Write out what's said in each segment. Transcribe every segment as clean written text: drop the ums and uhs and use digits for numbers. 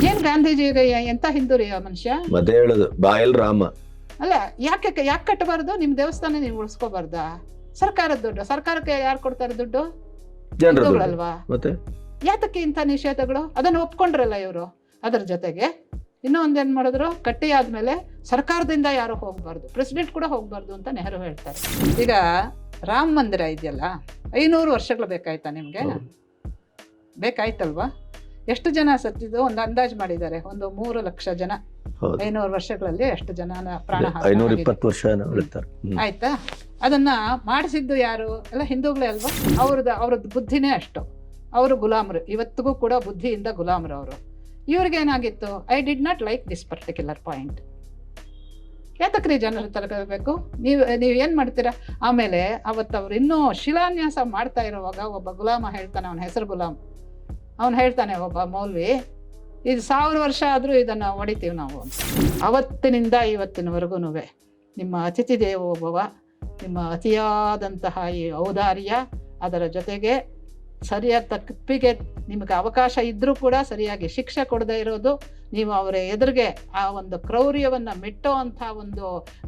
ಏನ್ ಗಾಂಧೀಜಿಗೆ ಎಂತ ಹಿಂದೂ ರೀ ಆ ಮನುಷ್ಯ? ಮತ್ತೆ ಹೇಳುದು ಬಾಯಲ್ ರಾಮ. ಅಲ್ಲ, ಯಾಕೆ ಕಟ್ಟಬಾರ್ದು? ನಿಮ್ ದೇವಸ್ಥಾನ ನೀವು ಉಳಿಸ್ಕೋಬಾರ್ದಾ? ಸರ್ಕಾರದ ದುಡ್ಡು, ಸರ್ಕಾರಕ್ಕೆ ಯಾರು ಕೊಡ್ತಾರೆ ದುಡ್ಡು? ಹಿಂದೂಗಳಲ್ವಾ? ಮತ್ತೆ ಯಾತಕ್ಕೆ ಇಂಥ ನಿಷೇಧಗಳು? ಅದನ್ನು ಒಪ್ಕೊಂಡ್ರಲ್ಲ ಇವರು. ಅದರ ಜೊತೆಗೆ ಇನ್ನೂ ಒಂದೇನ್ ಮಾಡಿದ್ರು, ಕಟ್ಟಿ ಆದ್ಮೇಲೆ ಸರ್ಕಾರದಿಂದ ಯಾರು ಹೋಗ್ಬಾರ್ದು, ಪ್ರೆಸಿಡೆಂಟ್ ಕೂಡ ಹೋಗ್ಬಾರ್ದು ಅಂತ ನೆಹರು ಹೇಳ್ತಾರೆ. ಈಗ ರಾಮ ಮಂದಿರ ಇದೆಯಲ್ಲ, 500 ವರ್ಷಗಳು ಬೇಕಾಯ್ತಾ ನಿಮ್ಗೆ? ಬೇಕಾಯ್ತಲ್ವಾ? ಎಷ್ಟು ಜನ ಸತ್ತಿದ್ದು ಒಂದು ಅಂದಾಜು ಮಾಡಿದ್ದಾರೆ, ಒಂದು 3 ಲಕ್ಷ ಜನ. 500 ವರ್ಷಗಳಲ್ಲಿ ಎಷ್ಟು ಜನ ಪ್ರಾಣ 520 ವರ್ಷ ಆಯ್ತಾ? ಅದನ್ನ ಮಾಡಿಸಿದ್ದು ಯಾರು? ಎಲ್ಲ ಹಿಂದೂಗಳೇ ಅಲ್ವಾ? ಅವ್ರದ್ದು ಬುದ್ಧಿನೇ ಅಷ್ಟು. ಅವರು ಗುಲಾಮರು, ಇವತ್ತಿಗೂ ಕೂಡ ಬುದ್ಧಿಯಿಂದ ಗುಲಾಮರು ಅವರು. ಇವ್ರಿಗೇನಾಗಿತ್ತು? I did not like this particular point. ಯಾತಕ್ರಿ ಜನರ ತಲುಪಬೇಕು? ನೀವು ಏನು ಮಾಡ್ತೀರಾ? ಆಮೇಲೆ ಅವತ್ತವ್ರು ಇನ್ನೂ ಶಿಲಾನ್ಯಾಸ ಮಾಡ್ತಾ ಇರುವಾಗ ಒಬ್ಬ ಗುಲಾಮ ಹೇಳ್ತಾನೆ, ಅವನ ಹೆಸರು ಗುಲಾಮ್, ಅವನು ಹೇಳ್ತಾನೆ, ಒಬ್ಬ ಮೌಲ್ವಿ, ಇದು 1000 ವರ್ಷ ಆದರೂ ಇದನ್ನು ಹೊಡಿತೀವಿ ನಾವು ಅಂತ. ಅವತ್ತಿನಿಂದ ಇವತ್ತಿನವರೆಗೂ ನಿಮ್ಮ ಅತಿಥಿ ದೇವೋಭವ, ನಿಮ್ಮ ಅತಿಯಾದಂತಹ ಈ ಔದಾರ್ಯ, ಅದರ ಜೊತೆಗೆ ಸರಿಯಾದ ತಪ್ಪಿಗೆ ನಿಮಗೆ ಅವಕಾಶ ಇದ್ದರೂ ಕೂಡ ಸರಿಯಾಗಿ ಶಿಕ್ಷೆ ಕೊಡದೇ ಇರೋದು, ನೀವು ಅವರ ಎದುರಿಗೆ ಆ ಒಂದು ಕ್ರೌರ್ಯವನ್ನು ಮೆಟ್ಟೋ ಅಂಥ ಒಂದು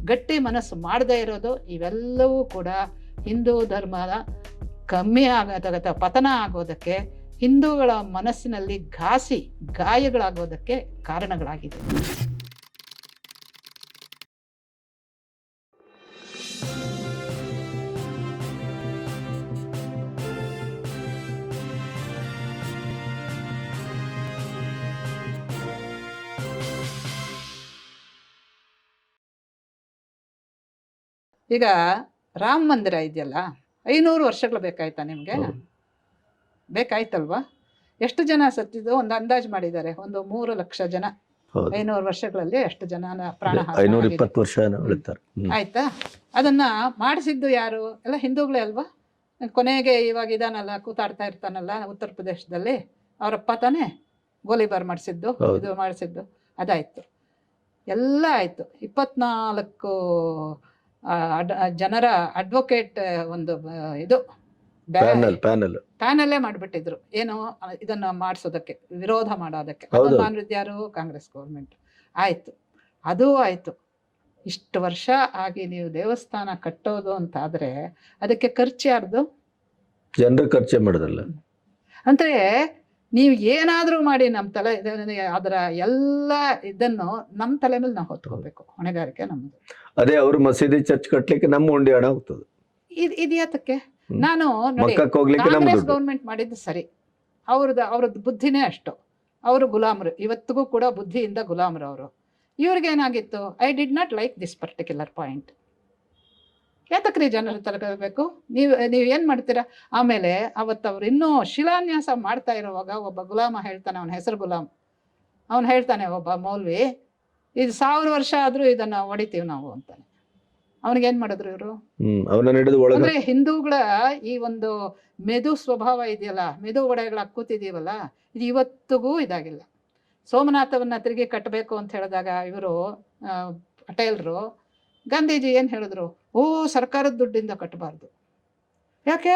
ಗಟ್ಟಿ ಮನಸ್ಸು ಮಾಡದೇ ಇರೋದು, ಇವೆಲ್ಲವೂ ಕೂಡ ಹಿಂದೂ ಧರ್ಮದ ಕಮ್ಮಿ ಆಗೋದಕ್ಕೆ, ಪತನ ಆಗೋದಕ್ಕೆ, ಹಿಂದೂಗಳ ಮನಸ್ಸಿನಲ್ಲಿ ಗಾಯಗಳಾಗೋದಕ್ಕೆ ಕಾರಣಗಳಾಗಿದೆ. ಈಗ ರಾಮ ಮಂದಿರ ಇದೆಯಲ್ಲ, 500 ವರ್ಷಗಳು ಬೇಕಾಯ್ತಾ ನಿಮ್ಗೆ? ಬೇಕಾಯ್ತಲ್ವಾ? ಎಷ್ಟು ಜನ ಸತ್ತಿದ್ದು ಒಂದು ಅಂದಾಜು ಮಾಡಿದ್ದಾರೆ, ಒಂದು 3 ಲಕ್ಷ ಜನ. 500 ವರ್ಷಗಳಲ್ಲಿ ಎಷ್ಟು ಜನ ಪ್ರಾಣ 520 ವರ್ಷ ಆಯ್ತಾ? ಅದನ್ನ ಮಾಡಿಸಿದ್ದು ಯಾರು? ಎಲ್ಲ ಹಿಂದೂಗಳೇ ಅಲ್ವಾ? ಕೊನೆಗೆ ಇವಾಗ ಇದಾನಲ್ಲ, ಕೂತಾಡ್ತಾ ಇರ್ತಾನಲ್ಲ ಉತ್ತರ ಪ್ರದೇಶದಲ್ಲಿ, ಅವರಪ್ಪ ತಾನೇ ಗೋಲಿಬಾರ್ ಮಾಡಿಸಿದ್ದು, ಇದು ಮಾಡಿಸಿದ್ದು. ಅದಾಯ್ತು, ಎಲ್ಲ ಆಯ್ತು. 24 ಜನರ ಅಡ್ವೊಕೇಟ್ ಒಂದು ಇದು ಪ್ಯಾನಲ್ಲೇ ಮಾಡಿಬಿಟ್ಟಿದ್ರು, ಏನು ಇದನ್ನು ಮಾಡಿಸೋದಕ್ಕೆ, ವಿರೋಧ ಮಾಡೋದಕ್ಕೆ. ಮಾಡಿದ್ದು ಯಾರು? ಕಾಂಗ್ರೆಸ್ ಗೌರ್ಮೆಂಟ್. ಆಯ್ತು, ಅದೂ ಆಯ್ತು. ಇಷ್ಟು ವರ್ಷ ಆಗಿ ನೀವು ದೇವಸ್ಥಾನ ಕಟ್ಟೋದು ಅಂತಾದ್ರೆ ಅದಕ್ಕೆ ಖರ್ಚು ಯಾರ್ದು? ಜನರು ಖರ್ಚೆ ಮಾಡೋದಲ್ಲ. ಅಂದ್ರೆ ನೀವು ಏನಾದರೂ ಮಾಡಿ ನಮ್ಮ ತಲೆ, ಅದರ ಎಲ್ಲ ಇದನ್ನು ನಮ್ಮ ತಲೆ ಮೇಲೆ ನಾವು ಹೊತ್ಕೋಬೇಕು, ಹೊಣೆಗಾರಿಕೆ ನಮ್ಮದು. ಅದೇ ಅವರು ಮಸೀದಿ ಚರ್ಚ್ ಕಟ್ಲಿಕ್ಕೆ ನಮ್ಮ ಉಂಡಿ ಹಣ ಹೋಗ್ತದೆ. ಇದು ಯಾತಕ್ಕೆ? ನಾನು ಕಾಂಗ್ರೆಸ್ ಗೌರ್ಮೆಂಟ್ ಮಾಡಿದ್ದು ಸರಿ, ಅವ್ರದ್ದು ಬುದ್ಧಿನೇ ಅಷ್ಟು. ಅವರು ಗುಲಾಮರು, ಇವತ್ತಿಗೂ ಕೂಡ ಬುದ್ಧಿಯಿಂದ ಗುಲಾಮರು ಅವರು. ಇವ್ರಿಗೇನಾಗಿತ್ತು? I did not like this particular point. ಯಾತಕ್ರಿ ಜನರ ತಲುಪಬೇಕು? ನೀವು ಏನು ಮಾಡ್ತೀರಾ? ಆಮೇಲೆ ಅವತ್ತವ್ರು ಇನ್ನೂ ಶಿಲಾನ್ಯಾಸ ಮಾಡ್ತಾ ಇರುವಾಗ ಒಬ್ಬ ಗುಲಾಮ ಹೇಳ್ತಾನೆ, ಅವನ ಹೆಸರು ಗುಲಾಮ್, ಅವನು ಹೇಳ್ತಾನೆ, ಒಬ್ಬ ಮೌಲ್ವಿ, ಇದು 1000 ವರ್ಷ ಆದರೂ ಇದನ್ನು ಹೊಡಿತೀವಿ ನಾವು ಅಂತಾನೆ. ಅವನಿಗೇನ್ ಮಾಡಿದ್ರು ಇವರು? ಅಂದ್ರೆ ಹಿಂದೂಗಳ ಈ ಒಂದು ಮೆದು ಸ್ವಭಾವ ಇದೆಯಲ್ಲ, ಮೆದು ಒಡೆಗಳಾಗಿ ಕೂತಿದೀವಲ್ಲ, ಇದು ಇವತ್ತಿಗೂ ಇದಾಗಿಲ್ಲ. ಸೋಮನಾಥವನ್ನ ತಿರುಗಿ ಕಟ್ಟಬೇಕು ಅಂತ ಹೇಳಿದಾಗ ಇವರು ಪಟೇಲ್ರು, ಗಾಂಧೀಜಿ ಏನು ಹೇಳಿದ್ರು? ಸರ್ಕಾರದ ದುಡ್ಡಿಂದ ಕಟ್ಟಬಾರ್ದು. ಯಾಕೆ?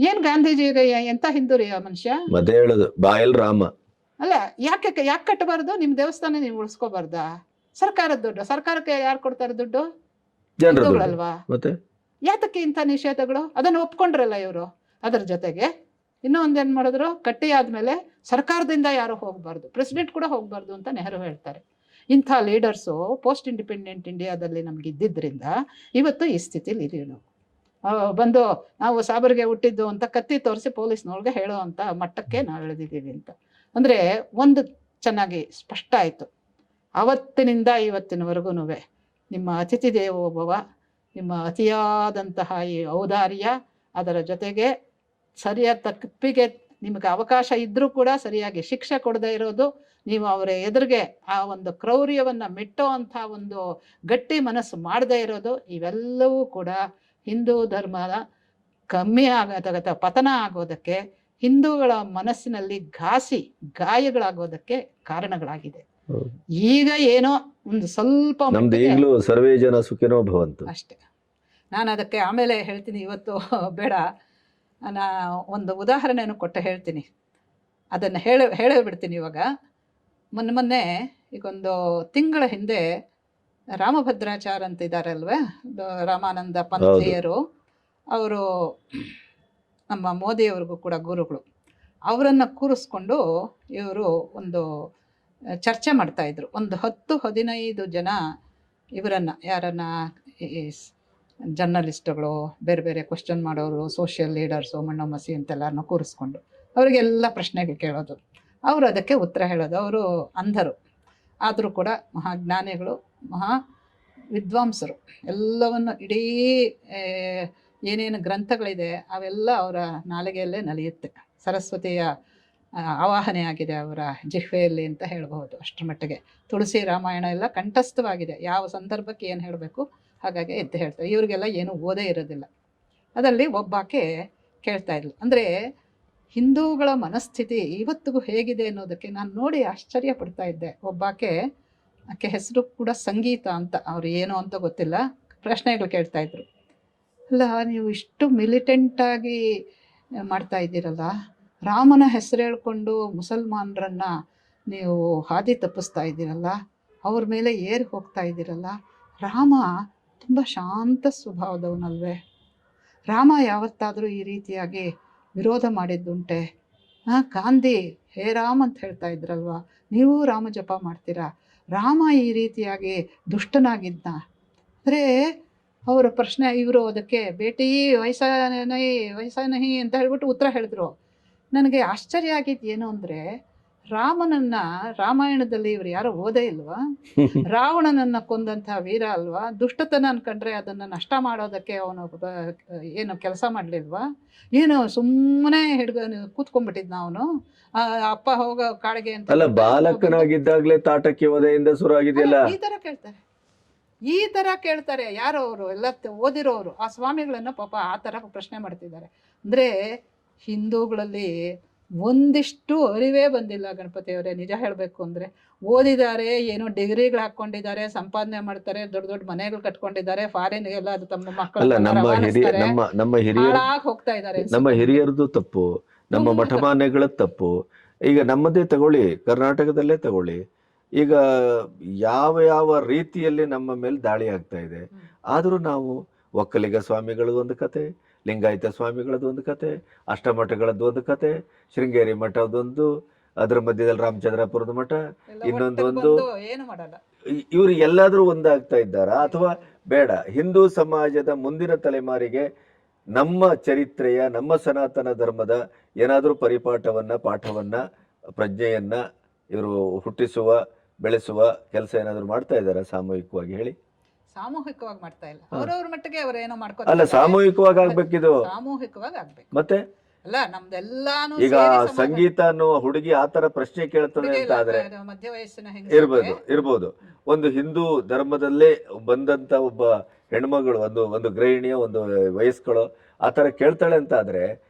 ಏನ್ ಗಾಂಧೀಜಿಗೆ ಎಂತ ಹಿಂದೂ ರೀ ಆ ಮನುಷ್ಯ? ಮತ್ತೆ ಹೇಳುದು ಬಾಯಲ್ ರಾಮ. ಅಲ್ಲ, ಯಾಕೆ ಕಟ್ಟಬಾರ್ದು? ನಿಮ್ ದೇವಸ್ಥಾನ ನೀವು ಉಳಿಸ್ಕೋಬಾರ್ದಾ? ಸರ್ಕಾರದ ದುಡ್ಡು, ಸರ್ಕಾರಕ್ಕೆ ಯಾರು ಕೊಡ್ತಾರೆ ದುಡ್ಡು? ಹಿಂದೂಗಳಲ್ವಾ? ಮತ್ತೆ ಯಾತಕ್ಕೆ ಇಂಥ ನಿಷೇಧಗಳು? ಅದನ್ನು ಒಪ್ಕೊಂಡ್ರಲ್ಲ ಇವರು. ಅದರ ಜೊತೆಗೆ ಇನ್ನೂ ಒಂದೇನ್ ಮಾಡಿದ್ರು, ಕಟ್ಟಿ ಆದ್ಮೇಲೆ ಸರ್ಕಾರದಿಂದ ಯಾರು ಹೋಗ್ಬಾರ್ದು, ಪ್ರೆಸಿಡೆಂಟ್ ಕೂಡ ಹೋಗ್ಬಾರ್ದು ಅಂತ ನೆಹರು ಹೇಳ್ತಾರೆ. ಇಂಥ ಲೀಡರ್ಸು ಪೋಸ್ಟ್ ಇಂಡಿಪೆಂಡೆಂಟ್ ಇಂಡಿಯಾದಲ್ಲಿ ನಮ್ಗೆ ಇದ್ದಿದ್ದರಿಂದ ಇವತ್ತು ಈ ಸ್ಥಿತಿಲಿ ಇದೀವಿ ನಾವು. ಬಂದು ನಾವು ಸಾಬರ್ಗೆ ಹುಟ್ಟಿದ್ದು ಅಂತ ಕತ್ತಿ ತೋರಿಸಿ ಪೊಲೀಸ್ನೊಳಗೆ ಹೇಳೋ ಅಂತ ಮಟ್ಟಕ್ಕೆ ನಾವು ಇಳಿದಿದ್ದೀವಿ ಅಂತ. ಅಂದರೆ ಒಂದು ಚೆನ್ನಾಗಿ ಸ್ಪಷ್ಟ ಆಯಿತು, ಅವತ್ತಿನಿಂದ ಇವತ್ತಿನವರೆಗೂ ನಿಮ್ಮ ಅತಿಥಿ ದೇವೋಭವ, ನಿಮ್ಮ ಅತಿಯಾದಂತಹ ಈ ಔದಾರ್ಯ, ಅದರ ಜೊತೆಗೆ ಸರಿಯಾದ ತಪ್ಪಿಗೆ ನಿಮಗೆ ಅವಕಾಶ ಇದ್ದರೂ ಕೂಡ ಸರಿಯಾಗಿ ಶಿಕ್ಷೆ ಕೊಡದೇ ಇರೋದು, ನೀವು ಅವರ ಎದುರಿಗೆ ಆ ಒಂದು ಕ್ರೌರ್ಯವನ್ನು ಮೆಟ್ಟೋ ಅಂಥ ಒಂದು ಗಟ್ಟಿ ಮನಸ್ಸು ಮಾಡದೇ ಇರೋದು, ಇವೆಲ್ಲವೂ ಕೂಡ ಹಿಂದೂ ಧರ್ಮದ ಕಮ್ಮಿ ಆಗೋದಕ್ಕೆ, ಪತನ ಆಗೋದಕ್ಕೆ, ಹಿಂದೂಗಳ ಮನಸ್ಸಿನಲ್ಲಿ ಗಾಯಗಳಾಗೋದಕ್ಕೆ ಕಾರಣಗಳಾಗಿದೆ. ಈಗ ಏನೋ ಒಂದು ಸ್ವಲ್ಪ ಸರ್ವೇ ಜನ ಸುಖಿನೋ ಭವಂತು ಅಷ್ಟೇ. ನಾನು ಅದಕ್ಕೆ ಆಮೇಲೆ ಹೇಳ್ತೀನಿ, ಇವತ್ತು ಬೇಡ. ಒಂದು ಉದಾಹರಣೆಯನ್ನು ಕೊಟ್ಟು ಹೇಳ್ತೀನಿ. ಅದನ್ನು ಹೇಳೇ ಬಿಡ್ತೀನಿ ಇವಾಗ. ಮೊನ್ನೆ ಈಗೊಂದು ತಿಂಗಳ ಹಿಂದೆ ರಾಮಭದ್ರಾಚಾರ್ ಅಂತ ಇದ್ದಾರಲ್ವೇ, ರಾಮಾನಂದ ಪಂಥೀಯರು, ಅವರು ನಮ್ಮ ಮೋದಿಯವ್ರಿಗೂ ಕೂಡ ಗುರುಗಳು. ಅವರನ್ನು ಕೂರಿಸ್ಕೊಂಡು ಇವರು ಒಂದು ಚರ್ಚೆ ಮಾಡ್ತಾಯಿದ್ರು. ಒಂದು 10-15 ಜನ ಇವರನ್ನು, ಯಾರನ್ನ, ಈ ಜರ್ನಲಿಸ್ಟ್ಗಳು, ಬೇರೆ ಬೇರೆ ಕ್ವಶನ್ ಮಾಡೋರು, ಸೋಷಿಯಲ್ ಲೀಡರ್ಸು, ಮಣ್ಣು ಮಸಿ ಅಂತೆಲ್ಲನೂ ಕೂರಿಸ್ಕೊಂಡು ಅವರಿಗೆಲ್ಲ ಪ್ರಶ್ನೆಗಳು ಕೇಳೋದು, ಅವರು ಅದಕ್ಕೆ ಉತ್ತರ ಹೇಳೋದು. ಅವರು ಅಂಧರು ಆದರೂ ಕೂಡ ಮಹಾಜ್ಞಾನಿಗಳು, ಮಹಾ ವಿದ್ವಾಂಸರು. ಎಲ್ಲವನ್ನು ಇಡೀ ಏನೇನು ಗ್ರಂಥಗಳಿದೆ ಅವೆಲ್ಲ ಅವರ ನಾಲಿಗೆಯಲ್ಲೇ ನಲಿಯುತ್ತೆ. ಸರಸ್ವತಿಯ ಆವಾಹನೆ ಆಗಿದೆ ಅವರ ಜಿಹ್ವೆಯಲ್ಲಿ ಅಂತ ಹೇಳಬಹುದು. ಅಷ್ಟರ ಮಟ್ಟಿಗೆ ತುಳಸಿ ರಾಮಾಯಣ ಎಲ್ಲ ಕಂಠಸ್ಥವಾಗಿದೆ. ಯಾವ ಸಂದರ್ಭಕ್ಕೆ ಏನು ಹೇಳಬೇಕು ಹಾಗಾಗಿ ಎದ್ದು ಹೇಳ್ತಾರೆ. ಇವರಿಗೆಲ್ಲ ಏನೂ ಓದೇ ಇರೋದಿಲ್ಲ. ಅದರಲ್ಲಿ ಒಬ್ಬಾಕೆ ಕೇಳ್ತಾ ಇದ್ಲು, ಅಂದರೆ ಹಿಂದೂಗಳ ಮನಸ್ಥಿತಿ ಇವತ್ತಿಗೂ ಹೇಗಿದೆ ಅನ್ನೋದಕ್ಕೆ ನಾನು ನೋಡಿ ಆಶ್ಚರ್ಯ ಪಡ್ತಾ ಇದ್ದೆ. ಒಬ್ಬಾಕೆ ಹೆಸರು ಕೂಡ ಸಂಗೀತ ಅಂತ, ಅವ್ರು ಏನು ಅಂತ ಗೊತ್ತಿಲ್ಲ, ಪ್ರಶ್ನೆಗಳು ಕೇಳ್ತಾ ಇದ್ರು. ಅಲ್ಲ, ನೀವು ಇಷ್ಟು ಮಿಲಿಟೆಂಟಾಗಿ ಮಾಡ್ತಾ ಇದ್ದೀರಲ್ಲ, ರಾಮನ ಹೆಸರು ಹೇಳ್ಕೊಂಡು ಮುಸಲ್ಮಾನರನ್ನು ನೀವು ಹಾದಿ ತಪ್ಪಿಸ್ತಾ ಇದ್ದೀರಲ್ಲ, ಅವ್ರ ಮೇಲೆ ಏರಿ ಹೋಗ್ತಾ ಇದ್ದೀರಲ್ಲ, ರಾಮ ತುಂಬ ಶಾಂತ ಸ್ವಭಾವದವನಲ್ವೇ? ರಾಮ ಯಾವತ್ತಾದರೂ ಈ ರೀತಿಯಾಗಿ ವಿರೋಧ ಮಾಡಿದ್ದುಂಟೆ? ಗಾಂಧಿ ಹೇ ರಾಮ್ ಅಂತ ಹೇಳ್ತಾ ಇದ್ರಲ್ವ, ನೀವು ರಾಮ ಜಪ ಮಾಡ್ತೀರಾ? ರಾಮ ಈ ರೀತಿಯಾಗಿ ದುಷ್ಟನಾಗಿದ್ದ ಅಂದರೆ ಅವರ ಪ್ರಶ್ನೆ. ಇವರು ಅದಕ್ಕೆ ಬೇಟಿ ವಯಸ್ಸನಹಿ ಅಂತ ಹೇಳ್ಬಿಟ್ಟು ಉತ್ತರ ಹೇಳಿದ್ರು. ನನಗೆ ಆಶ್ಚರ್ಯ ಆಗಿದ್ದು ಏನು ಅಂದರೆ, ರಾಮನನ್ನ ರಾಮಾಯಣದಲ್ಲಿ ಇವರು ಯಾರೋ ಓದೇ ಇಲ್ವಾ? ರಾವಣನನ್ನು ಕೊಂದಂಥ ವೀರ ಅಲ್ವಾ? ದುಷ್ಟತನ ಅನ್ಕೊಂಡ್ರೆ ಅದನ್ನು ನಷ್ಟ ಮಾಡೋದಕ್ಕೆ ಅವನು ಏನು ಕೆಲಸ ಮಾಡಲಿಲ್ವಾ? ಏನು ಸುಮ್ಮನೆ ಕೂತ್ಕೊಂಡ್ಬಿಟ್ಟಿದ್ನ ಅವನು? ಅಪ್ಪ ಹೋಗೋ ಕಾಡಿಗೆ ಅಂತ ಅಲ್ಲ, ಬಾಲಕನಾಗಿದ್ದಾಗಲೇ ತಾಟಕಿ ವಧೆಯಿಂದ ಶುರು ಆಗಿದೆಯಲ್ಲ. ಈ ಥರ ಕೇಳ್ತಾರೆ ಯಾರೋ ಅವರು ಎಲ್ಲ ಓದಿರೋರು. ಆ ಸ್ವಾಮಿಗಳನ್ನು ಪಾಪ ಆ ಥರ ಪ್ರಶ್ನೆ ಮಾಡ್ತಿದ್ದಾರೆ. ಅಂದರೆ ಹಿಂದೂಗಳಲ್ಲಿ ಒಂದಿಷ್ಟು ಅರಿವೇ ಬಂದಿಲ್ಲ ಗಣಪತಿಯವರೇ. ನಿಜ ಹೇಳಬೇಕು ಅಂದರೆ, ಓದಿದ್ದಾರೆ, ಏನೋ ಡಿಗ್ರಿಗಳು ಹಾಕ್ಕೊಂಡಿದ್ದಾರೆ, ಸಂಪಾದನೆ ಮಾಡ್ತಾರೆ, ದೊಡ್ಡ ದೊಡ್ಡ ಮನೆಗಳು ಕಟ್ಕೊಂಡಿದ್ದಾರೆ, ಫಾರಿನ್ಗೆಲ್ಲ ಅದು ತಮ್ಮ ಮಕ್ಕಳು ನಮ್ಮ ಹೋಗ್ತಾ ಇದ್ದಾರೆ. ನಮ್ಮ ಹಿರಿಯರದು ತಪ್ಪು, ನಮ್ಮ ಮಠಮಾನ್ಯಗಳ ತಪ್ಪು. ಈಗ ನಮ್ಮದೇ ತಗೊಳ್ಳಿ, ಕರ್ನಾಟಕದಲ್ಲೇ ತಗೊಳ್ಳಿ, ಈಗ ಯಾವ ಯಾವ ರೀತಿಯಲ್ಲಿ ನಮ್ಮ ಮೇಲೆ ದಾಳಿ ಆಗ್ತಾ ಇದೆ. ಆದರೂ ನಾವು ಒಕ್ಕಲಿಗ ಸ್ವಾಮಿಗಳದ್ದು ಒಂದು ಕತೆ, ಲಿಂಗಾಯತ ಸ್ವಾಮಿಗಳದ್ದು ಒಂದು ಕತೆ, ಅಷ್ಟಮಠಗಳದ್ದು ಒಂದು ಕತೆ, ಶೃಂಗೇರಿ ಮಠದೊಂದು, ಅದರ ಮಧ್ಯದಲ್ಲಿ ರಾಮಚಂದ್ರಾಪುರದ ಮಠ, ಇನ್ನೊಂದು ಏನು ಮಾಡಲ್ಲ. ಇವರು ಎಲ್ಲಾದ್ರೂ ಒಂದಾಗ್ತಾ ಇದ್ದಾರಾ? ಅಥವಾ ಬೇಡ, ಹಿಂದೂ ಸಮಾಜದ ಮುಂದಿನ ತಲೆಮಾರಿಗೆ ನಮ್ಮ ಚರಿತ್ರೆಯ, ನಮ್ಮ ಸನಾತನ ಧರ್ಮದ ಏನಾದರೂ ಪರಿಪಾಠವನ್ನ, ಪಾಠವನ್ನ, ಪ್ರಜ್ಞೆಯನ್ನ ಇವರು ಹುಟ್ಟಿಸುವ, ಬೆಳೆಸುವ ಕೆಲಸ ಏನಾದ್ರು ಮಾಡ್ತಾ ಇದ್ದಾರಾ ಸಾಮೂಹಿಕವಾಗಿ? ಹೇಳಿ. ಸಾಮೂಹಿಕವಾಗಿ ಮಾಡ್ತಾ ಇಲ್ಲ, ಅವ್ರವ್ರ ಮಟ್ಟಿಗೆ ಅವ್ರು ಏನೋ ಮಾಡ್ಕೊ. ಅಲ್ಲ, ಸಾಮೂಹಿಕವಾಗಿ ಆಗ್ಬೇಕಿದು, ಸಾಮೂಹಿಕವಾಗಿ ಆಗ್ಬೇಕು. ಮತ್ತೆ ಅಲ್ಲ, ನಮ್ದೆಲ್ಲಾನು ಈಗ ಸಂಗೀತ ಅನ್ನುವ ಹುಡುಗಿ ಆತರ ಪ್ರಶ್ನೆ ಕೇಳ್ತಾನೆ ಅಂತ ಆದ್ರೆ ಮಧ್ಯ ವಯಸ್ಸಿನ ಇರ್ಬೋದು. ಒಂದು ಹಿಂದೂ ಧರ್ಮದಲ್ಲೇ ಬಂದಂತ ಒಬ್ಬ ಹೆಣ್ಮಗಳು, ಒಂದು ಗೃಹಿಣಿಯ, ಒಂದು ವಯಸ್ಕಳು ಆತರ ಕೇಳ್ತಾಳೆ ಅಂತ ಆದ್ರೆ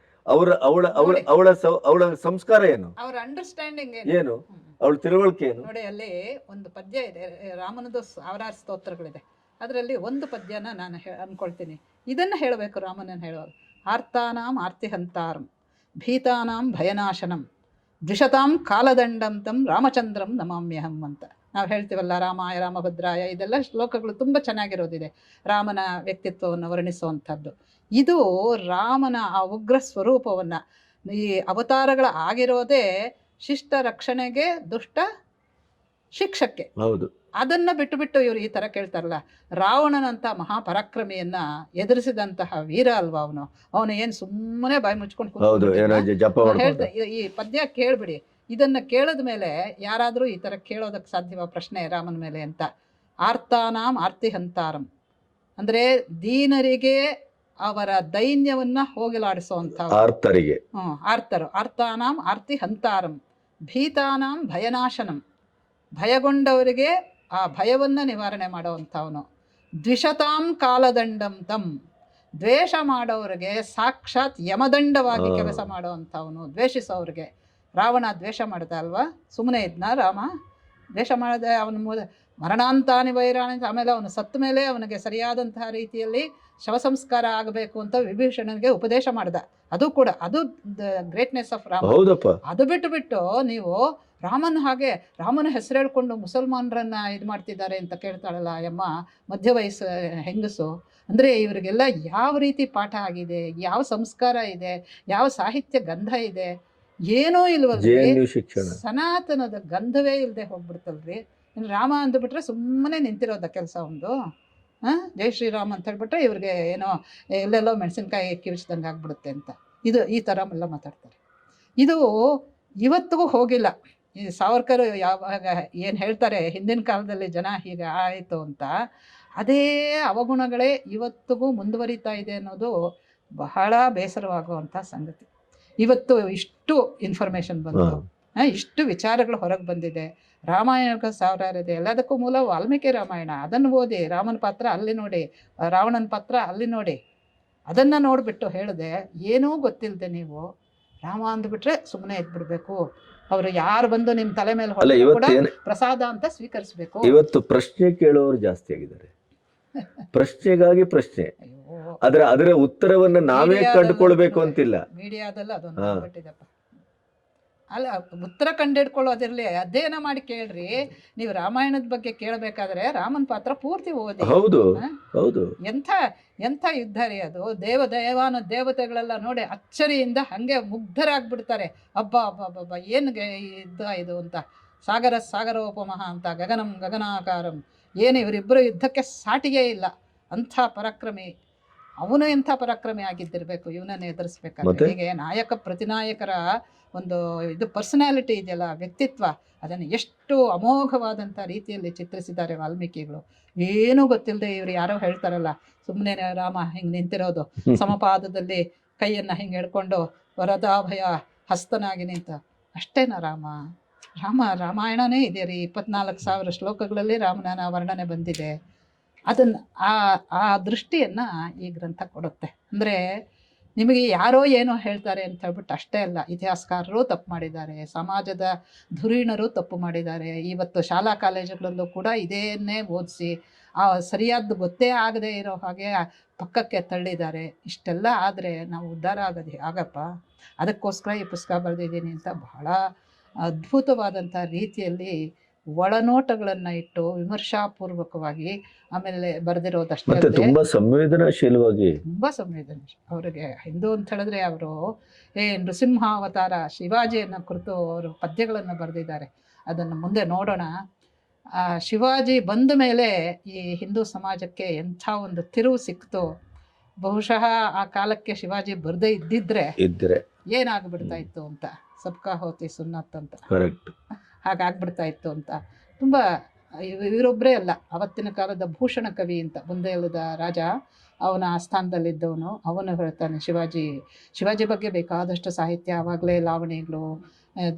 ಅವಳ ಸಂಸ್ಕಾರ ಏನು, ಅವರ ಅಂಡರ್ಸ್ಟ್ಯಾಂಡಿಂಗ್ ಏನು, ಅವಳ ತಿಳುವಳಿಕೆ ಏನು? ನೋಡಿ, ಅಲ್ಲಿ ಒಂದು ಪದ್ಯ ಇದೆ, ರಾಮನದು ಸಾವಿರಾರು ಸ್ತೋತ್ರಗಳಿದೆ. ಅದರಲ್ಲಿ ಒಂದು ಪದ್ಯನ ನಾನು ಅನ್ಕೊಳ್ತೀನಿ, ಇದನ್ನ ಹೇಳಬೇಕು ರಾಮನನ್ನು ಹೇಳುವಾಗ. ಆರ್ತಾನಾಂ ಆರ್ತಿಹಂತಾರಂ ಭೀತಾನಾಂ ಭಯನಾಶನಂ ದ್ವಿಷತಾಂ ಕಾಲದಂಡಂ ತಂ ರಾಮಚಂದ್ರಂ ನಮಾಮ್ಯಹಂ ಅಂತ ನಾವು ಹೇಳ್ತೀವಲ್ಲ. ರಾಮಾಯ ರಾಮಭದ್ರಾಯ, ಇದೆಲ್ಲ ಶ್ಲೋಕಗಳು ತುಂಬ ಚೆನ್ನಾಗಿರೋದಿದೆ, ರಾಮನ ವ್ಯಕ್ತಿತ್ವವನ್ನು ವರ್ಣಿಸುವಂಥದ್ದು. ಇದು ರಾಮನ ಆ ಉಗ್ರ ಸ್ವರೂಪವನ್ನು, ಈ ಅವತಾರಗಳ ಆಗಿರೋದೇ ಶಿಷ್ಟ ರಕ್ಷಣೆಗೆ, ದುಷ್ಟ ಶಿಕ್ಷಕ್ಕೆ. ಹೌದು. ಅದನ್ನ ಬಿಟ್ಟು ಇವರು ಈ ತರ ಕೇಳ್ತಾರಲ್ಲ. ರಾವಣನಂತ ಮಹಾಪರಾಕ್ರಮಿಯನ್ನ ಎದುರಿಸಿದಂತಹ ವೀರ ಅಲ್ವಾ ಅವನು ಏನು ಸುಮ್ಮನೆ ಬಾಯಿ ಮುಚ್ಕೊಂಡು ಹೇಳ್ತಾ. ಈ ಪದ್ಯ ಕೇಳ್ಬಿಡಿ, ಇದನ್ನ ಕೇಳಿದ ಮೇಲೆ ಯಾರಾದ್ರೂ ಈ ತರ ಕೇಳೋದಕ್ಕೆ ಸಾಧ್ಯವ ಪ್ರಶ್ನೆ ರಾಮನ ಮೇಲೆ ಅಂತ. ಆರ್ತಾನಾಂ ಆರ್ತಿಹಂತಾರಂ ಅಂದ್ರೆ ದೀನರಿಗೆ ಅವರ ದೈನ್ಯವನ್ನ ಹೋಗಲಾಡಿಸುವಂತ ಆರ್ತರಿಗೆ. ಆರ್ತರು. ಆರ್ತಾನಾಂ ಆರ್ತಿಹಂತಾರಂ ಭೀತಾನಾಂ ಭಯನಾಶನಂ, ಭಯಗೊಂಡವರಿಗೆ ಆ ಭಯವನ್ನ ನಿವಾರಣೆ ಮಾಡುವಂಥವನು. ದ್ವಿಷತಾಂ ಕಾಲದಂಡಂ ತಂ, ದ್ವೇಷ ಮಾಡೋರಿಗೆ ಸಾಕ್ಷಾತ್ ಯಮದಂಡವಾಗಿ ಕೆಲಸ ಮಾಡುವಂಥವನು. ದ್ವೇಷಿಸೋರಿಗೆ. ರಾವಣ ದ್ವೇಷ ಮಾಡ್ದ ಅಲ್ವಾ, ಸುಮ್ಮನೆ ಇದ್ನ ರಾಮ? ದ್ವೇಷ ಮಾಡದೆ ಅವನ ಮರಣಾಂತಾನಿ ವೈರಾಣಿ ಅಂತ. ಆಮೇಲೆ ಅವನು ಸತ್ತ ಮೇಲೆ ಅವನಿಗೆ ಸರಿಯಾದಂತಹ ರೀತಿಯಲ್ಲಿ ಶವ ಸಂಸ್ಕಾರ ಆಗಬೇಕು ಅಂತ ವಿಭೀಷಣನಿಗೆ ಉಪದೇಶ ಮಾಡ್ದ. ಅದು ಕೂಡ ಅದು ಗ್ರೇಟ್ನೆಸ್ ಆಫ್ ರಾಮ. ಹೌದಪ್ಪ. ಅದು ಬಿಟ್ಟು ನೀವು ರಾಮನ ಹಾಗೆ ರಾಮನ ಹೆಸರು ಹೇಳ್ಕೊಂಡು ಮುಸಲ್ಮಾನರನ್ನ ಇದು ಮಾಡ್ತಿದ್ದಾರೆ ಅಂತ ಕೇಳ್ತಾಳಲ್ಲ ಯಮ್ಮ, ಮಧ್ಯ ವಯಸ್ಸು ಹೆಂಗಸು. ಅಂದರೆ ಇವರಿಗೆಲ್ಲ ಯಾವ ರೀತಿ ಪಾಠ ಆಗಿದೆ, ಯಾವ ಸಂಸ್ಕಾರ ಇದೆ, ಯಾವ ಸಾಹಿತ್ಯ ಗಂಧ ಇದೆ, ಏನೂ ಇಲ್ವಲ್ರಿ. ಶಿಕ್ಷಣ ಸನಾತನದ ಗಂಧವೇ ಇಲ್ಲದೆ ಹೋಗ್ಬಿಡ್ತಲ್ರಿ. ಇನ್ನು ರಾಮ ಅಂದ್ಬಿಟ್ರೆ ಸುಮ್ಮನೆ ನಿಂತಿರೋದ ಕೆಲಸ ಒಂದು. ಜೈ ಶ್ರೀರಾಮ್ ಅಂತ ಹೇಳ್ಬಿಟ್ರೆ ಇವ್ರಿಗೆ ಏನೋ ಎಲ್ಲೆಲ್ಲೋ ಮೆಣಸಿನ್ಕಾಯಿ ಕಿವಿಚ್ದಂಗೆ ಆಗ್ಬಿಡುತ್ತೆ ಅಂತ ಈ ಥರ ಎಲ್ಲ ಮಾತಾಡ್ತಾರೆ. ಇದು ಇವತ್ತಿಗೂ ಹೋಗಿಲ್ಲ. ಈ ಸಾವರ್ಕರ್ ಯಾವಾಗ ಏನು ಹೇಳ್ತಾರೆ ಹಿಂದಿನ ಕಾಲದಲ್ಲಿ ಜನ ಹೀಗೆ ಆಯಿತು ಅಂತ, ಅದೇ ಅವಗುಣಗಳೇ ಇವತ್ತಿಗೂ ಮುಂದುವರಿತಾ ಇದೆ ಅನ್ನೋದು ಬಹಳ ಬೇಸರವಾಗುವಂಥ ಸಂಗತಿ. ಇವತ್ತು ಇಷ್ಟು ಇನ್ಫಾರ್ಮೇಷನ್ ಬಂತು, ಇಷ್ಟು ವಿಚಾರಗಳು ಹೊರಗೆ ಬಂದಿದೆ. ರಾಮಾಯಣಕ್ಕೆ ಸಾವಿರಾರು ಇದೆ. ಎಲ್ಲದಕ್ಕೂ ಮೂಲ ವಾಲ್ಮೀಕಿ ರಾಮಾಯಣ. ಅದನ್ನು ಓದಿ, ರಾಮನ ಪಾತ್ರ ಅಲ್ಲಿ ನೋಡಿ, ರಾವಣನ ಪಾತ್ರ ಅಲ್ಲಿ ನೋಡಿ, ಅದನ್ನು ನೋಡಿಬಿಟ್ಟು ಹೇಳಿದೆ. ಏನೂ ಗೊತ್ತಿಲ್ಲದೆ ನೀವು ರಾಮ ಅಂದ್ಬಿಟ್ರೆ ಸುಮ್ಮನೆ ಎದ್ಬಿಡ್ಬೇಕು. ಅವರು ಯಾರು ಬಂದು ನಿಮ್ಮ ತಲೆ ಮೇಲೆ ಕೂಡ ಪ್ರಸಾದ ಅಂತ ಸ್ವೀಕರಿಸಬೇಕು. ಇವತ್ತು ಪ್ರಶ್ನೆ ಕೇಳೋರು ಜಾಸ್ತಿ ಆಗಿದ್ದಾರೆ. ಪ್ರಶ್ನೆಗಾಗಿ ಪ್ರಶ್ನೆ, ಅದರ ಉತ್ತರವನ್ನ ನಾವೇ ಕಂಡುಕೊಳ್ಬೇಕು ಅಂತಿಲ್ಲ. ಮೀಡಿಯಾದಲ್ಲಿ ಅದೊಂದು ಬಿಟ್ಟಿದೆಪ್ಪ. ಅಲ್ಲ, ಉತ್ತರ ಕಂಡಿಡ್ಕೊಳ್ಳೋದಿರ್ಲಿ, ಅಧ್ಯಯನ ಮಾಡಿ ಕೇಳ್ರಿ. ನೀವು ರಾಮಾಯಣದ ಬಗ್ಗೆ ಕೇಳಬೇಕಾದ್ರೆ ರಾಮನ ಪಾತ್ರ ಪೂರ್ತಿ ಓದಿ. ಹೌದು ಹೌದು. ಎಂಥ ಯುದ್ಧ ರೀ ಅದು. ದೇವಾನ ದೇವತೆಗಳೆಲ್ಲ ನೋಡಿ ಅಚ್ಚರಿಯಿಂದ ಹಂಗೆ ಮುಗ್ಧರಾಗ್ಬಿಡ್ತಾರೆ. ಹಬ್ಬ ಏನು ಯುದ್ಧ ಇದು ಅಂತ. ಸಾಗರೋಪಮಃ ಅಂತ, ಗಗನಾಕಾರಂ. ಏನು ಇವರಿಬ್ಬರು ಯುದ್ಧಕ್ಕೆ ಸಾಟಿಗೆ ಇಲ್ಲ. ಅಂಥ ಪರಾಕ್ರಮಿ. ಅವನು ಎಂಥ ಪರಾಕ್ರಮಿ ಆಗಿದ್ದಿರಬೇಕು ಇವನನ್ನು ಎದುರಿಸ್ಬೇಕಾದ್ರೆ. ಹೀಗೆ ನಾಯಕ ಪ್ರತಿನಾಯಕರ ಒಂದು ಇದು ಪರ್ಸನಾಲಿಟಿ ಇದೆಯಲ್ಲ, ವ್ಯಕ್ತಿತ್ವ, ಅದನ್ನು ಎಷ್ಟು ಅಮೋಘವಾದಂಥ ರೀತಿಯಲ್ಲಿ ಚಿತ್ರಿಸಿದ್ದಾರೆ ವಾಲ್ಮೀಕಿಗಳು. ಏನೂ ಗೊತ್ತಿಲ್ಲದೆ ಇವರು ಯಾರೋ ಹೇಳ್ತಾರಲ್ಲ, ಸುಮ್ಮನೆ ರಾಮ ಹಿಂಗೆ ನಿಂತಿರೋದು, ಸಮಪಾದದಲ್ಲಿ ಕೈಯನ್ನು ಹಿಂಗೆ ಹಿಡ್ಕೊಂಡು ವರದಾಭಯ ಹಸ್ತನಾಗಿ ನಿಂತ ಅಷ್ಟೇನಾ ರಾಮಾಯಣನೇ ಇದೆ ರೀ. 24,000 ಶ್ಲೋಕಗಳಲ್ಲಿ ರಾಮನ ವರ್ಣನೆ ಬಂದಿದೆ. ಅದನ್ನು ಆ ದೃಷ್ಟಿಯನ್ನು ಈ ಗ್ರಂಥ ಕೊಡುತ್ತೆ. ಅಂದರೆ ನಿಮಗೆ ಯಾರೋ ಏನೋ ಹೇಳ್ತಾರೆ ಅಂತ ಹೇಳ್ಬಿಟ್ಟು ಅಷ್ಟೇ ಅಲ್ಲ, ಇತಿಹಾಸಕಾರರು ತಪ್ಪು ಮಾಡಿದ್ದಾರೆ, ಸಮಾಜದ ಧುರೀಣರು ತಪ್ಪು ಮಾಡಿದ್ದಾರೆ. ಇವತ್ತು ಶಾಲಾ ಕಾಲೇಜುಗಳಲ್ಲೂ ಕೂಡ ಇದನ್ನೇ ಓದಿಸಿ ಸರಿಯಾದ್ದು ಗೊತ್ತೇ ಆಗದೆ ಇರೋ ಹಾಗೆ ಪಕ್ಕಕ್ಕೆ ತಳ್ಳಿದ್ದಾರೆ. ಇಷ್ಟೆಲ್ಲ ಆದರೆ ನಾವು ಉದ್ಧಾರ ಆಗೋದು ಆಗಪ್ಪ. ಅದಕ್ಕೋಸ್ಕರ ಈ ಪುಸ್ತಕ ಬರೆದಿದ್ದೀನಿ ಅಂತ ಬಹಳ ಅದ್ಭುತವಾದಂಥ ರೀತಿಯಲ್ಲಿ ಒಳನೋಟಗಳನ್ನು ಇಟ್ಟು ವಿಮರ್ಶಾಪೂರ್ವಕವಾಗಿ ಆಮೇಲೆ ಬರೆದಿರೋದಷ್ಟೇ ತುಂಬ ಸಂವೇದನಾಶೀಲವಾಗಿ. ಅವರಿಗೆ ಹಿಂದೂ ಅಂತ ಹೇಳಿದ್ರೆ ಅವರು ನೃಸಿಂಹಾವತಾರ ಶಿವಾಜಿಯನ್ನು ಕುರಿತು ಅವರು ಪದ್ಯಗಳನ್ನು ಬರೆದಿದ್ದಾರೆ. ಅದನ್ನು ಮುಂದೆ ನೋಡೋಣ. ಶಿವಾಜಿ ಬಂದ ಮೇಲೆ ಈ ಹಿಂದೂ ಸಮಾಜಕ್ಕೆ ಎಂಥ ಒಂದು ತಿರುವು ಸಿಕ್ತು. ಬಹುಶಃ ಆ ಕಾಲಕ್ಕೆ ಶಿವಾಜಿ ಬರದೇ ಇದ್ದಿದ್ರೆ ಏನಾಗ್ಬಿಡ್ತಾ ಇತ್ತು ಅಂತ. ಸಬ್ಕಾ ಹೋತಿ ಸುನ್ನತ್ ಅಂತ ಹಾಗಾಗ್ಬಿಡ್ತಾ ಇತ್ತು ಅಂತ. ತುಂಬ ಇವರೊಬ್ಬರೇ ಅಲ್ಲ, ಅವತ್ತಿನ ಕಾಲದ ಭೂಷಣ ಕವಿ ಅಂತ ಬುಂದೇಲದ ರಾಜ, ಅವನ ಆಸ್ಥಾನದಲ್ಲಿದ್ದವನು, ಅವನು ಹೇಳ್ತಾನೆ ಶಿವಾಜಿ ಬಗ್ಗೆ ಬೇಕಾದಷ್ಟು ಸಾಹಿತ್ಯ, ಆವಾಗಲೇ ಲಾವಣಿಗಳು,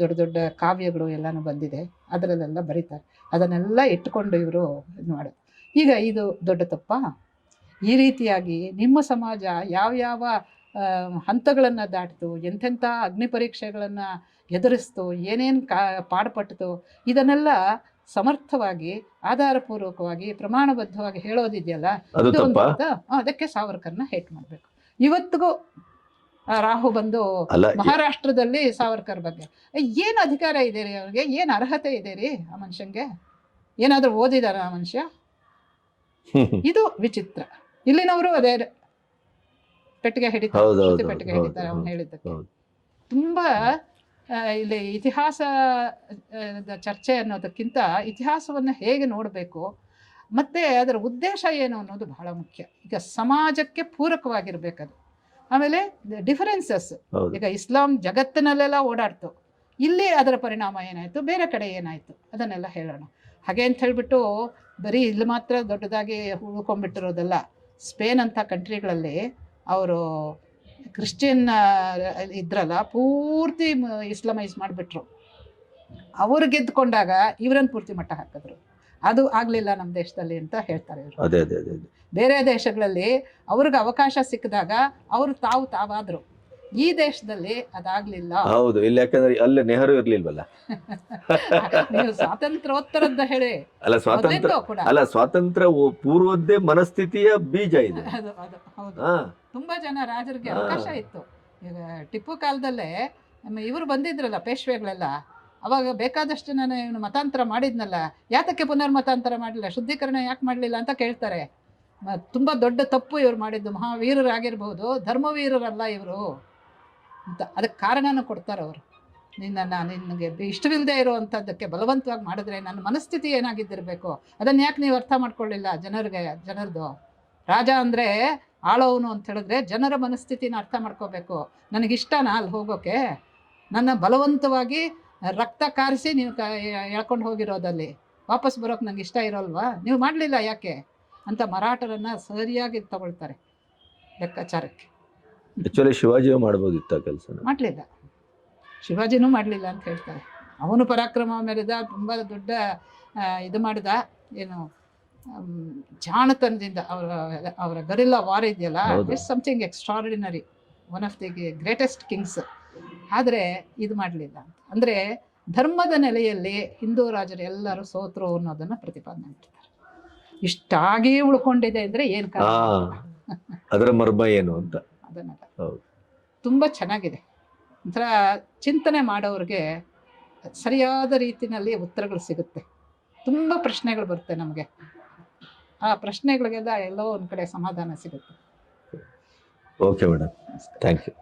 ದೊಡ್ಡ ದೊಡ್ಡ ಕಾವ್ಯಗಳು ಎಲ್ಲನೂ ಬಂದಿದೆ, ಅದರಲ್ಲೆಲ್ಲ ಬರೀತಾರೆ. ಅದನ್ನೆಲ್ಲ ಇಟ್ಕೊಂಡು ಇವರು ಇದು ಮಾಡೋದು. ಈಗ ಇದು ದೊಡ್ಡ ತಪ್ಪ? ಈ ರೀತಿಯಾಗಿ ನಿಮ್ಮ ಸಮಾಜ ಯಾವ್ಯಾವ ಹಂತಗಳನ್ನು ದಾಟಿತು, ಎಂತೆಂಥ ಅಗ್ನಿ ಪರೀಕ್ಷೆಗಳನ್ನು ಎದುರಿಸ್ತು, ಏನೇನು ಪಾಡುಪಟ್ಟಿತು, ಇದನ್ನೆಲ್ಲ ಸಮರ್ಥವಾಗಿ ಆಧಾರಪೂರ್ವಕವಾಗಿ ಪ್ರಮಾಣಬದ್ಧವಾಗಿ ಹೇಳೋದಿದೆಯಲ್ಲ, ಅದಕ್ಕೆ ಸಾವರ್ಕರ್ನ ಹೇಟ್ ಮಾಡಬೇಕು. ಇವತ್ತಿಗೂ ರಾಹು ಬಂದು ಮಹಾರಾಷ್ಟ್ರದಲ್ಲಿ ಸಾವರ್ಕರ್ ಬಗ್ಗೆ ಏನು ಅಧಿಕಾರ ಇದೆ ರೀ ಅವ್ರಿಗೆ? ಏನು ಅರ್ಹತೆ ಇದೆ ರೀ ಆ ಮನುಷ್ಯಂಗೆ? ಏನಾದರೂ ಓದಿದಾರ ಆ ಮನುಷ್ಯ? ಇದು ವಿಚಿತ್ರ. ಇಲ್ಲಿನವರು ಅದೇ ಪೆಟ್ಟಿಗೆ ಹಿಡಿತಾರೆ, ಪೆಟ್ಟಿಗೆ ಹಿಡಿತಾರೆ ಅವನು ಹೇಳಿದ್ದಕ್ಕೆ. ತುಂಬ ಇಲ್ಲಿ ಇತಿಹಾಸದ ಚರ್ಚೆ ಅನ್ನೋದಕ್ಕಿಂತ ಇತಿಹಾಸವನ್ನು ಹೇಗೆ ನೋಡಬೇಕು ಮತ್ತು ಅದರ ಉದ್ದೇಶ ಏನು ಅನ್ನೋದು ಬಹಳ ಮುಖ್ಯ. ಈಗ ಸಮಾಜಕ್ಕೆ ಪೂರಕವಾಗಿರ್ಬೇಕದು. ಆಮೇಲೆ ಡಿಫರೆನ್ಸಸ್, ಈಗ ಇಸ್ಲಾಂ ಜಗತ್ತಿನಲ್ಲೆಲ್ಲ ಓಡಾಡ್ತು, ಇಲ್ಲಿ ಅದರ ಪರಿಣಾಮ ಏನಾಯಿತು, ಬೇರೆ ಕಡೆ ಏನಾಯಿತು, ಅದನ್ನೆಲ್ಲ ಹೇಳೋಣ. ಹಾಗೆ ಅಂತ ಹೇಳಿಬಿಟ್ಟು ಬರೀ ಇಲ್ಲಿ ಮಾತ್ರ ದೊಡ್ಡದಾಗಿ ಉಳ್ಕೊಂಡ್ಬಿಟ್ಟಿರೋದಲ್ಲ. ಸ್ಪೇನ್ ಅಂಥ ಕಂಟ್ರಿಗಳಲ್ಲಿ ಅವರು ಕ್ರಿಶ್ಚಿಯನ್ ಇದ್ರಲ್ಲ, ಪೂರ್ತಿ ಇಸ್ಲಾಮೈಸ್ ಮಾಡಿಬಿಟ್ರು. ಅವರು ಗೆದ್ದುಕೊಂಡಾಗ ಇವರನ್ನು ಪೂರ್ತಿ ಮಟ್ಟ ಹಾಕಿದ್ರು. ಅದು ಆಗಲಿಲ್ಲ ನಮ್ಮ ದೇಶದಲ್ಲಿ ಅಂತ ಹೇಳ್ತಾರೆ ಇವರು. ಬೇರೆ ದೇಶಗಳಲ್ಲಿ ಅವ್ರಿಗೆ ಅವಕಾಶ ಸಿಕ್ಕಿದಾಗ ಅವರು ತಾವಾದರು. ಈ ದೇಶದಲ್ಲಿ ಅದಾಗ್ಲಿಲ್ಲ. ಹೌದು, ಇಲ್ಲಿ ಯಾಕಂದ್ರೆ ಅಲ್ಲಿ ನೆಹರು ಇರ್ಲಿಲ್ವಲ್ಲ. ನೀವು ಸ್ವಾತಂತ್ರ್ಯೋತ್ತರದ ಹೇಳಿ ಅಲ್ಲ ಸ್ವಾತಂತ್ರ್ಯ ಮೊದಲಿಂದೂ ಕೂಡ ಅಲ್ಲ ಸ್ವಾತಂತ್ರ್ಯ ಪೂರ್ವದ್ದೇ ಮನಸ್ಥಿತಿಯ ಬೀಜ ಇದೆ. ಅದು ಅದು ಹೌದು. ಹಾ ತುಂಬಾ ಜನ ರಾಜರಿಗೆ ಹಾ. ಅವಕಾಶ ಇತ್ತು. ಈಗ ಟಿಪ್ಪು ಕಾಲದಲ್ಲೇ ಇವರು ಬಂದಿದ್ರಲ್ಲ ಪೇಶ್ವೆಗಳೆಲ್ಲ, ಅವಾಗ ಬೇಕಾದಷ್ಟು ನಾನು ಇವನು ಮತಾಂತರ ಮಾಡಿದ್ನಲ್ಲ, ಯಾತಕ್ಕೆ ಪುನರ್ಮತಾಂತರ ಮಾಡಲಿಲ್ಲ, ಶುದ್ಧೀಕರಣ ಯಾಕೆ ಮಾಡಲಿಲ್ಲ ಅಂತ ಕೇಳ್ತಾರೆ. ತುಂಬ ದೊಡ್ಡ ತಪ್ಪು ಇವ್ರು ಮಾಡಿದ್ದು. ಮಹಾವೀರರಾಗಿರ್ಬೋದು, ಧರ್ಮವೀರರಲ್ಲ ಇವರು ಅಂತ ಅದಕ್ಕೆ ಕಾರಣನೂ ಕೊಡ್ತಾರೆ ಅವರು. ನಿನಗೆ ಇಷ್ಟವಿಲ್ಲದೆ ಇರುವಂಥದ್ದಕ್ಕೆ ಬಲವಂತವಾಗಿ ಮಾಡಿದ್ರೆ ನನ್ನ ಮನಸ್ಥಿತಿ ಏನಾಗಿದ್ದಿರಬೇಕು, ಅದನ್ನು ಯಾಕೆ ನೀವು ಅರ್ಥ ಮಾಡ್ಕೊಳ್ಳಿಲ್ಲ ಜನರದು. ರಾಜ ಅಂದರೆ ಆಳೋವನು ಅಂತ ಹೇಳಿದ್ರೆ ಜನರ ಮನಸ್ಥಿತಿನ ಅರ್ಥ ಮಾಡ್ಕೋಬೇಕು. ನನಗಿಷ್ಟನಾ ಅಲ್ಲಿ ಹೋಗೋಕ್ಕೆ? ನನ್ನ ಬಲವಂತವಾಗಿ ರಕ್ತ ಕಾರಿಸಿ ನೀವು ಎಳ್ಕೊಂಡು ಹೋಗಿರೋದಲ್ಲಿ ವಾಪಸ್ ಬರೋಕೆ ನಂಗೆ ಇಷ್ಟ ಇರೋಲ್ವಾ? ನೀವು ಮಾಡಲಿಲ್ಲ ಯಾಕೆ ಅಂತ ಮರಾಠರನ್ನು ಸರಿಯಾಗಿ ತಗೊಳ್ತಾರೆ ಲೆಕ್ಕಾಚಾರಕ್ಕೆ. ಆಕ್ಚುಲಿ ಶಿವಾಜಿಯು ಮಾಡ್ಬೋದಿತ್ತ ಕೆಲಸ, ಮಾಡಲಿಲ್ಲ. ಶಿವಾಜಿನೂ ಮಾಡಲಿಲ್ಲ ಅಂತ ಹೇಳ್ತಾರೆ. ಅವನು ಪರಾಕ್ರಮ ಮೆರೆದ, ತುಂಬ ದೊಡ್ಡ ಇದು ಮಾಡಿದ, ಏನು ಜಾಣತನದಿಂದ ಅವರ ಗರಿಲ್ಲಾ ವಾರ್ ಇದೆಯಲ್ಲ, it's something extraordinary, one of the greatest Kings. ಆದರೆ ಇದು ಮಾಡಲಿಲ್ಲ ಅಂತ ಅಂದರೆ ಧರ್ಮದ ನೆಲೆಯಲ್ಲಿ ಹಿಂದೂ ರಾಜರು ಎಲ್ಲರೂ ಸೋತರು ಅನ್ನೋದನ್ನು ಪ್ರತಿಪಾದನೆ ಮಾಡ್ತಾರೆ. ಇಷ್ಟಾಗಿ ಉಳ್ಕೊಂಡಿದೆ ಅಂದರೆ ಏನು ಕಾರಣ, ಅದರ ಮರ್ಮ ಏನು ಅಂತ ಅದನ್ನೆಲ್ಲ ತುಂಬ ಚೆನ್ನಾಗಿದೆ. ಒಂಥರ ಚಿಂತನೆ ಮಾಡೋರಿಗೆ ಸರಿಯಾದ ರೀತಿಯಲ್ಲಿ ಉತ್ತರಗಳು ಸಿಗುತ್ತೆ. ತುಂಬ ಪ್ರಶ್ನೆಗಳು ಬರುತ್ತೆ ನಮಗೆ, ಆ ಪ್ರಶ್ನೆಗಳಿಗೆಲ್ಲ ಎಲ್ಲೋ ಒಂದು ಕಡೆ ಸಮಾಧಾನ ಸಿಗುತ್ತೆ. Okay madam, thank you.